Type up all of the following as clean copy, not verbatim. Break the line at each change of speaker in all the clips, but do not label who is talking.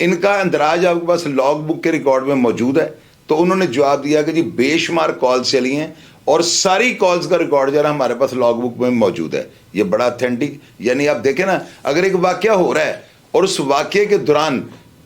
ان کا اندراج آپ کے پاس لاگ بک کے ریکارڈ میں موجود ہے. تو انہوں نے جواب دیا کہ جی بے شمار کالز چلی ہیں اور ساری کالز کا ریکارڈ جو ہے نا ہمارے پاس لاگ بک میں موجود ہے. یہ بڑا اتھینٹک, یعنی آپ دیکھیں نا, اگر ایک واقعہ ہو رہا ہے اور اس واقعے کے دوران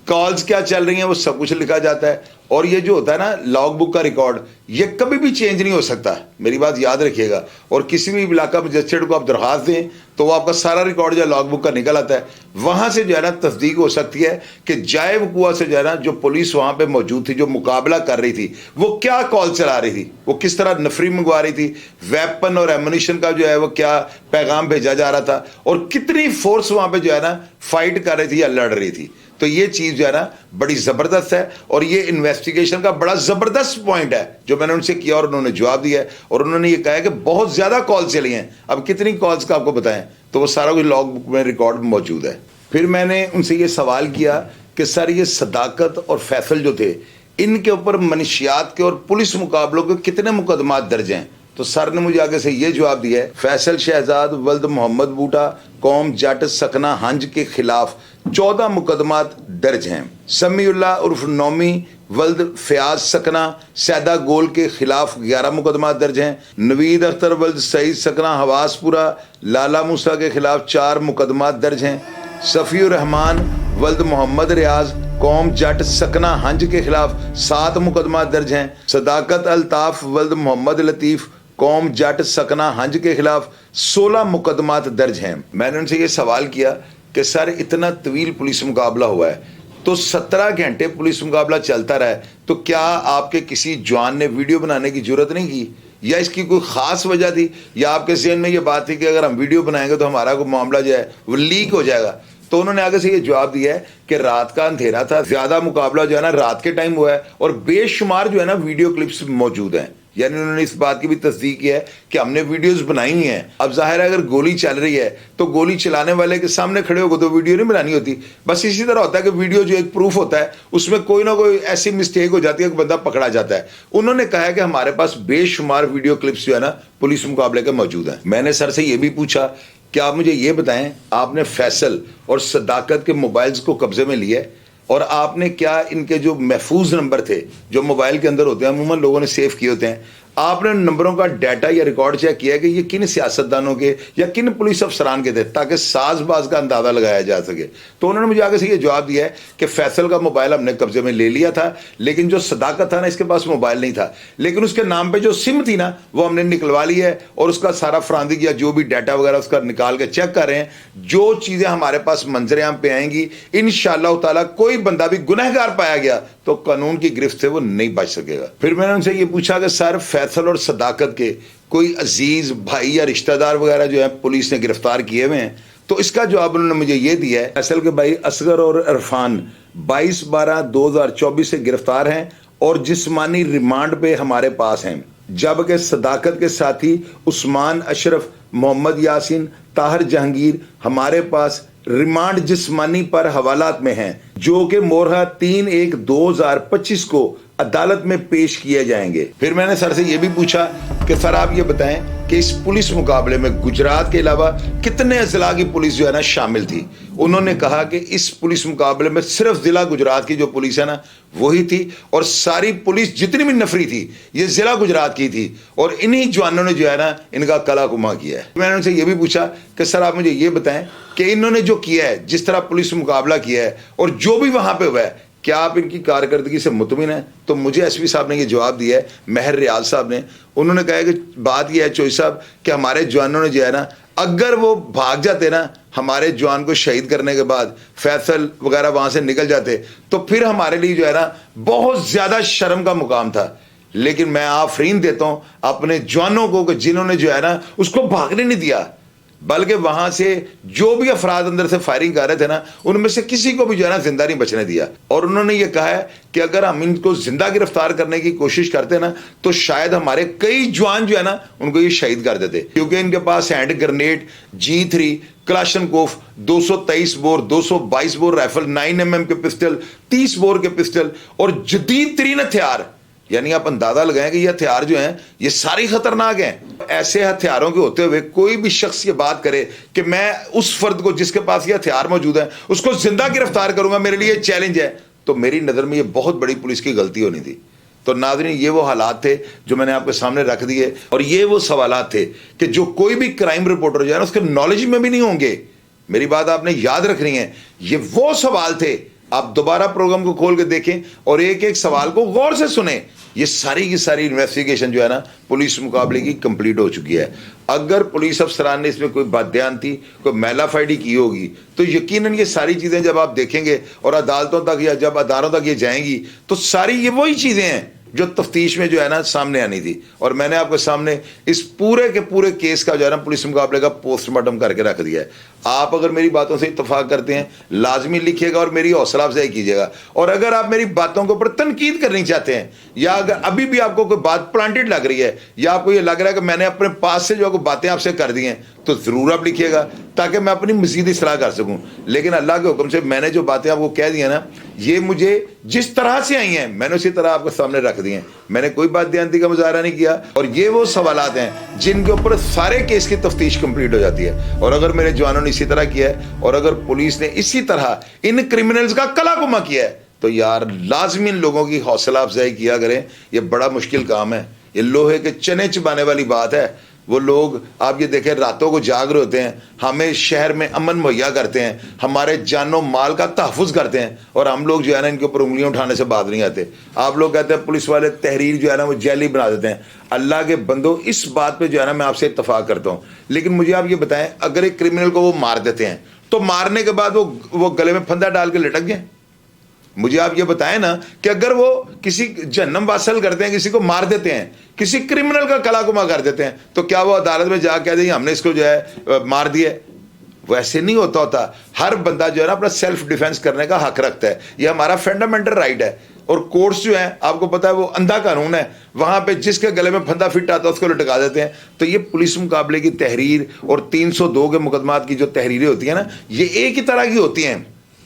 کالز کیا چل رہی ہیں وہ سب کچھ لکھا جاتا ہے. اور یہ جو ہوتا ہے نا لاگ بک کا ریکارڈ, یہ کبھی بھی چینج نہیں ہو سکتا, میری بات یاد رکھیے گا. اور کسی بھی علاقہ مجسٹریٹ کو آپ درخواست دیں تو وہ آپ کا سارا ریکارڈ جو ہے لاگ بک کا نکل آتا ہے. وہاں سے جو ہے نا تصدیق ہو سکتی ہے کہ جائے وقوع سے جو ہے نا جو پولیس وہاں پہ موجود تھی, جو مقابلہ کر رہی تھی, وہ کیا کال چلا رہی تھی, وہ کس طرح نفری منگوا رہی تھی, ویپن اور ایمونیشن کا جو ہے وہ کیا پیغام بھیجا جا رہا تھا, اور کتنی فورس وہاں پہ جو ہے نا فائٹ کر رہی تھی یا لڑ رہی تھی. تو یہ چیز جو ہے نا بڑی زبردست ہے, اور یہ انویسٹیگیشن کا بڑا زبردست پوائنٹ ہے جو میں نے ان سے کیا, اور انہوں نے جواب دیا ہے. اور انہوں نے یہ کہا ہے کہ بہت زیادہ کال چلی ہیں. اب کتنی کالز کا آپ کو بتائیں, تو وہ سارا کچھ لاگ بک میں ریکارڈ موجود ہے. پھر میں نے ان سے یہ سوال کیا کہ سر یہ صداقت اور فیصل جو تھے, ان کے اوپر منشیات کے اور پولیس مقابلوں کے کتنے مقدمات درج ہیں. تو سر نے مجھے آگے سے یہ جواب دیا ہے, فیصل شہزاد ولد محمد بوٹا قوم جٹ سکنا ہنج کے خلاف 14 مقدمات درج ہیں. سمیع اللہ عرف نومی ولد فیاض سکنا سیدہ گول کے خلاف 11 مقدمات درج ہیں. نوید اختر ولد سعید سکنا حواس پورہ لالا موسیٰ کے خلاف 4 مقدمات درج ہیں. صفی الرحمان ولد محمد ریاض قوم جٹ سکنا ہنج کے خلاف 7 مقدمات درج ہیں. صداقت الطاف ولد محمد لطیف قوم جٹ سکنا ہنج کے خلاف 16 مقدمات درج ہیں. میں نے ان سے یہ سوال کیا کہ سر اتنا طویل پولیس مقابلہ ہوا ہے, تو 17 گھنٹے پولیس مقابلہ چلتا رہا ہے, تو کیا آپ کے کسی جوان نے ویڈیو بنانے کی ضرورت نہیں کی, یا اس کی کوئی خاص وجہ تھی, یا آپ کے ذہن میں یہ بات تھی کہ اگر ہم ویڈیو بنائیں گے تو ہمارا کوئی معاملہ جو ہے وہ لیک ہو جائے گا. تو انہوں نے آگے سے یہ جواب دیا ہے کہ رات کا اندھیرا تھا, زیادہ مقابلہ جو ہے نا رات کے ٹائم ہوا ہے, اور بے شمار جو ہے نا ویڈیو کلپس موجود ہیں. یعنی انہوں نے اس بات کی بھی تصدیق کی ہے کہ ہم نے ویڈیوز بنائی ہیں. اب ظاہر ہے اگر گولی چل رہی ہے تو گولی چلانے والے کے سامنے کھڑے ہو گئے تو ویڈیو نہیں بنانی ہوتی. بس اسی طرح ہوتا ہے کہ ویڈیو جو ایک پروف ہوتا ہے, اس میں کوئی نہ کوئی ایسی مسٹیک ہو جاتی ہے کہ بندہ پکڑا جاتا ہے. انہوں نے کہا ہے کہ ہمارے پاس بے شمار ویڈیو کلپس جو ہے نا پولیس مقابلے کے موجود ہیں. میں نے سر سے یہ بھی پوچھا کہ آپ مجھے یہ بتائیں, آپ نے فیصل اور صداقت کے موبائلز کو قبضے میں لیا ہے, اور آپ نے کیا ان کے جو محفوظ نمبر تھے جو موبائل کے اندر ہوتے ہیں, عموماً لوگوں نے سیو کیے ہوتے ہیں, آپ نے نمبروں کا ڈیٹا یا ریکارڈ چیک کیا کہ یہ کن سیاستدانوں کے یا کن پولیس افسران کے تھے, تاکہ ساز باز کا اندازہ لگایا جا سکے. تو انہوں نے مجھے آگے سے یہ جواب دیا ہے کہ فیصل کا موبائل ہم نے قبضے میں لے لیا تھا, لیکن جو صداقت تھا نا اس کے پاس موبائل نہیں تھا, لیکن اس کے نام پہ جو سم تھی نا وہ ہم نے نکلوا لی ہے, اور اس کا سارا فرانزک یا جو بھی ڈیٹا وغیرہ اس کا نکال کے چیک کر رہے ہیں. جو چیزیں ہمارے پاس منظر عام پہ آئیں گی انشاءاللہ تعالیٰ کوئی بندہ بھی گنہگار پایا گیا تو قانون کی گرفت سے وہ نہیں بچ سکے گا. پھر میں نے ان سے یہ پوچھا کہ سر فیصل اور صداقت کے کوئی عزیز بھائی یا رشتہ دار وغیرہ جو ہے پولیس نے گرفتار کیے ہوئے ہیں, تو اس کا جواب انہوں نے مجھے یہ دیا ہے, فیصل کے بھائی اصغر اور عرفان 22/12/2024 سے گرفتار ہیں اور جسمانی ریمانڈ پہ ہمارے پاس ہیں, جبکہ صداقت کے ساتھی عثمان اشرف محمد یاسین طاہر جہانگیر ہمارے پاس ریمانڈ جسمانی پر حوالات میں ہیں, جو کہ مورحہ 3/1/2025 کو عدالت میں پیش کیے جائیں گے. پھر میں نے سر سے یہ بھی پوچھا کہ سر آپ یہ بتائیں کہ اس پولیس مقابلے میں گجرات کے علاوہ کتنے اضلاع کی پولیس جو ہے نا شامل تھی. انہوں نے کہا کہ اس پولیس مقابلے میں صرف ضلع گجرات کی جو پولیس ہے نا وہی تھی, اور ساری پولیس جتنی بھی نفری تھی یہ ضلع گجرات کی تھی, اور انہی جوانوں نے جو ہے نا ان کا کلا کما کیا ہے. میں نے ان سے یہ بھی پوچھا کہ سر آپ مجھے یہ بتائیں کہ انہوں نے جو کیا ہے, جس طرح پولیس مقابلہ کیا ہے اور جو بھی وہاں پہ ہوا ہے, کیا آپ ان کی کارکردگی سے مطمئن ہیں؟ تو مجھے ایس پی صاحب نے یہ جواب دیا ہے, مہر ریاض صاحب نے. انہوں نے کہا کہ بات یہ ہے چوئی صاحب کہ ہمارے جوانوں نے جو ہے نا, اگر وہ بھاگ جاتے نا ہمارے جوان کو شہید کرنے کے بعد, فیصل وغیرہ وہاں سے نکل جاتے, تو پھر ہمارے لیے جو ہے نا بہت زیادہ شرم کا مقام تھا. لیکن میں آفرین دیتا ہوں اپنے جوانوں کو کہ جنہوں نے جو ہے نا اس کو بھاگنے نہیں دیا, بلکہ وہاں سے جو بھی افراد اندر سے فائرنگ کر رہے تھے نا ان میں سے کسی کو بھی جو ہے نا زندہ نہیں بچنے دیا. اور انہوں نے یہ کہا ہے کہ اگر ہم ان کو زندہ گرفتار کرنے کی کوشش کرتے نا تو شاید ہمارے کئی جوان جو ہے نا ان کو یہ شہید کر دیتے, کیونکہ ان کے پاس hand grenade, G3 Kalashnikov 223 bore 222 bore rifle, 9mm کے پسٹل, 30 بور کے پسٹل اور جدید ترین ہتھیار یعنی آپ اندازہ لگائیں کہ یہ ہتھیار جو ہیں یہ ساری خطرناک ہیں. ایسے ہتھیاروں کے ہوتے ہوئے کوئی بھی شخص یہ بات کرے کہ میں اس فرد کو جس کے پاس یہ ہتھیار موجود ہے اس کو زندہ گرفتار کروں گا, میرے لیے چیلنج ہے, تو میری نظر میں یہ بہت بڑی پولیس کی غلطی ہونی تھی. تو ناظرین یہ وہ حالات تھے جو میں نے آپ کے سامنے رکھ دیے, اور یہ وہ سوالات تھے کہ جو کوئی بھی کرائم رپورٹر جو ہے نا اس کے نالج میں بھی نہیں ہوں گے. میری بات آپ نے یاد رکھنی ہے, یہ وہ سوال تھے. آپ دوبارہ پروگرام کو کھول کے دیکھیں اور ایک ایک سوال کو غور سے سنیں. یہ ساری کی ساری انویسٹیگیشن جو ہے نا پولیس مقابلے کی کمپلیٹ ہو چکی ہے. اگر پولیس افسران نے اس میں کوئی بددیانتی کوئی میلا فائڈی کی ہوگی تو یقیناً یہ ساری چیزیں جب آپ دیکھیں گے اور عدالتوں تک یا جب اداروں تک یہ جائیں گی تو ساری یہ وہی چیزیں ہیں جو تفتیش میں جو ہے نا سامنے آنی تھی. اور میں نے آپ کے سامنے اس پورے کے پورے کیس کا جو ہے نا پولیس مقابلے کا پوسٹ مارٹم کر کے رکھ دیا ہے. آپ اگر میری باتوں سے اتفاق کرتے ہیں لازمی لکھیے گا اور میری حوصلہ افزائی کیجیے گا. اور اگر آپ میری باتوں کے اوپر تنقید کرنی چاہتے ہیں یا اگر ابھی بھی آپ کو کوئی بات پلانٹڈ لگ رہی ہے یا آپ کو یہ لگ رہا ہے کہ میں نے اپنے پاس سے جو باتیں آپ سے کر دی ہیں تو ضرور آپ لکھیے گا تاکہ میں اپنی مزید اصلاح کر سکوں. لیکن اللہ کے حکم سے میں نے جو باتیں آپ کو کہہ دی ہیں نا یہ مجھے جس طرح سے آئی ہیں میں نے اسی طرح آپ کے سامنے رکھ دی ہیں. میں نے کوئی بات دیانتی کا مظاہرہ نہیں کیا. اور یہ وہ سوالات ہیں جن کے اوپر سارے کیس کی تفتیش کمپلیٹ ہو جاتی ہے. اور اگر میرے جوانوں نے اسی طرح کیا ہے اور اگر پولیس نے اسی طرح ان کرمنلز کا کلا کما کیا ہے تو یار لازمی ان لوگوں کی حوصلہ افزائی کیا کریں. یہ بڑا مشکل کام ہے, یہ لوہے کے چنے چبانے والی بات ہے. وہ لوگ آپ یہ دیکھیں راتوں کو جاگ رہے ہوتے ہیں, ہمیں شہر میں امن مہیا کرتے ہیں, ہمارے جان و مال کا تحفظ کرتے ہیں, اور ہم لوگ جو ہے نا ان کے اوپر انگلیاں اٹھانے سے باز نہیں آتے. آپ لوگ کہتے ہیں پولیس والے تحریر جو ہے نا وہ جیلی بنا دیتے ہیں. اللہ کے بندو اس بات پہ جو ہے نا میں آپ سے اتفاق کرتا ہوں. لیکن مجھے آپ یہ بتائیں اگر ایک کرمنل کو وہ مار دیتے ہیں تو مارنے کے بعد وہ گلے میں پھندا ڈال کے لٹک گئے. مجھے آپ یہ بتائیں نا کہ اگر وہ کسی جہنم واصل کرتے ہیں, کسی کو مار دیتے ہیں, کسی کرمنل کا کلا کما کر دیتے ہیں, تو کیا وہ عدالت میں جا کے دیں ہم نے اس کو جو ہے مار دیا؟ ویسے نہیں ہوتا. ہر بندہ جو ہے نا اپنا سیلف ڈیفینس کرنے کا حق رکھتا ہے, یہ ہمارا فنڈامنٹل رائٹ ہے. اور کورٹس جو ہیں آپ کو پتا ہے وہ اندھا قانون ہے, وہاں پہ جس کے گلے میں پھندا فٹ آتا ہے اس کو لٹکا دیتے ہیں. تو یہ پولیس مقابلے کی تحریر اور 302 کے مقدمات کی جو تحریریں ہوتی ہیں نا یہ ایک ہی طرح کی ہوتی ہیں.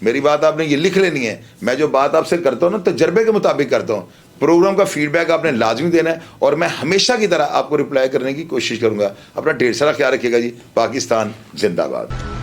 میری بات آپ نے یہ لکھ لینی ہے. میں جو بات آپ سے کرتا ہوں نا تجربے کے مطابق کرتا ہوں. پروگرام کا فیڈ بیک آپ نے لازمی دینا ہے اور میں ہمیشہ کی طرح آپ کو رپلائی کرنے کی کوشش کروں گا. اپنا ڈھیر سارا خیال رکھیے گا جی. پاکستان زندہ باد.